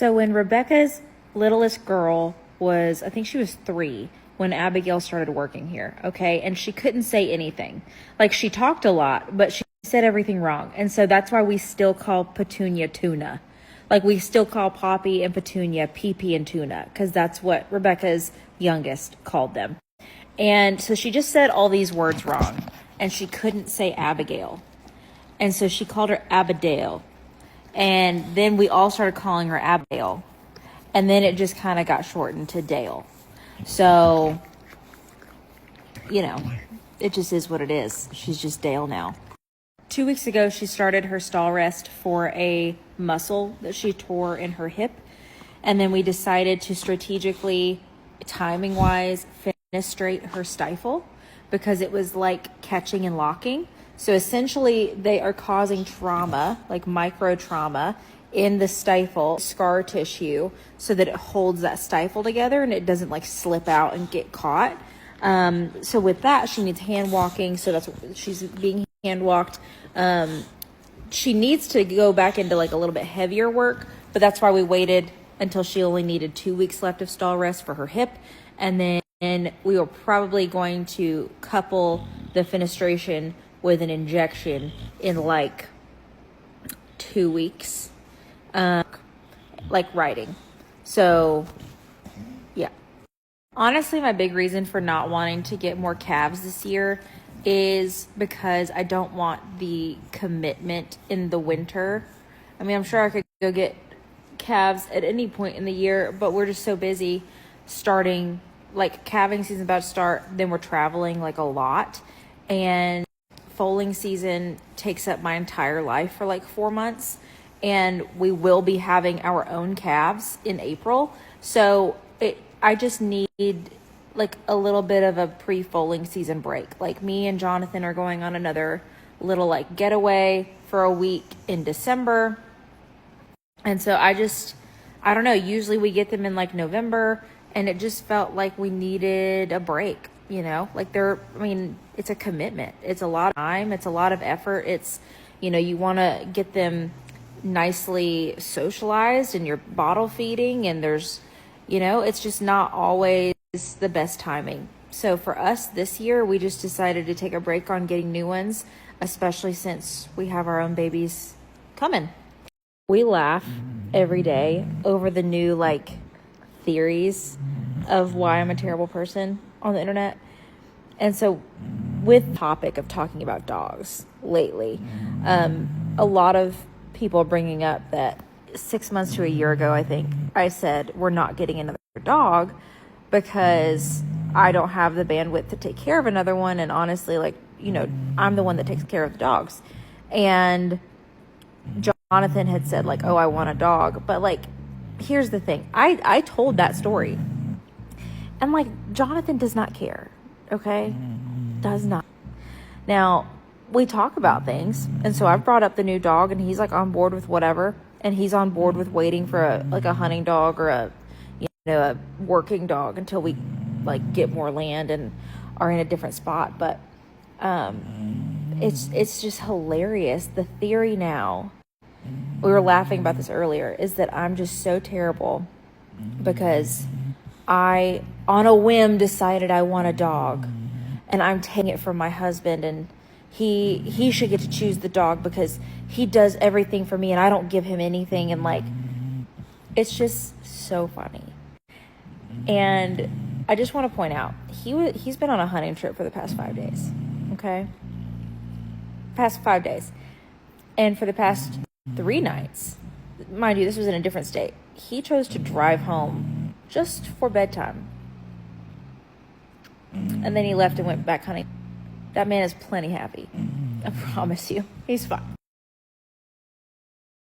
So when Rebecca's littlest girl was, I think she was 3 when Abigail started working here, okay? And she couldn't say anything. Like, she talked a lot, but she said everything wrong. And so that's why we still call Petunia Tuna. Like, we still call Poppy and Petunia Pee and Tuna, because that's what Rebecca's youngest called them. And so she just said all these words wrong, and she couldn't say Abigail. And so she called her Abadale. And then we all started calling her Abigail. And then it just kind of got shortened to Dale. So, you know, it just is what it is. She's just Dale now. 2 weeks ago, she started her stall rest for a muscle that she tore in her hip. And then we decided to strategically, timing-wise, fenestrate her stifle because it was like catching and locking. So essentially, they are causing trauma, like micro trauma, in the stifle, scar tissue, so that it holds that stifle together and it doesn't like slip out and get caught. So with that, she needs hand walking. So that's what she's being hand walked. She needs to go back into like a little bit heavier work, but that's why we waited until she only needed 2 weeks left of stall rest for her hip. And then we were probably going to couple the fenestration with an injection in like 2 weeks, like riding. So yeah, honestly, my big reason for not wanting to get more calves this year is because I don't want the commitment in the winter. I mean, I'm sure I could go get calves at any point in the year, but we're just so busy starting, like calving season's about to start, then we're traveling like a lot, and foaling season takes up my entire life for like 4 months, and we will be having our own calves in April. So I just need like a little bit of a pre-foaling season break. Like, me and Jonathan are going on another little like getaway for a week in December. And so I don't know, usually we get them in like November, and it just felt like we needed a break, you know? Like it's a commitment. It's a lot of time. It's a lot of effort. It's, you know, you want to get them nicely socialized and you're bottle feeding, and there's, you know, it's just not always the best timing. So for us this year, we just decided to take a break on getting new ones, especially since we have our own babies coming. We laugh every day over the new like theories of why I'm a terrible person on the internet. And so with the topic of talking about dogs lately, a lot of people are bringing up that 6 months to a year ago, I think I said, we're not getting another dog because I don't have the bandwidth to take care of another one. And honestly, like, you know, I'm the one that takes care of the dogs. And Jonathan had said like, oh, I want a dog. But like, here's the thing. I told that story. And like, Jonathan does not care. Okay? Does not. Now, we talk about things. And so I've brought up the new dog, and he's like on board with whatever. And he's on board with waiting for a hunting dog or a working dog until we like get more land and are in a different spot. But it's just hilarious. The theory now, we were laughing about this earlier, is that I'm just so terrible because I, on a whim, decided I want a dog, and I'm taking it from my husband, and he should get to choose the dog because he does everything for me and I don't give him anything. And like, it's just so funny. And I just want to point out, he's been on a hunting trip for the past 5 days. Okay? Past 5 days. And for the past 3 nights, mind you, this was in a different state, he chose to drive home just for bedtime. And then he left and went back hunting. That man is plenty happy. I promise you. He's fine.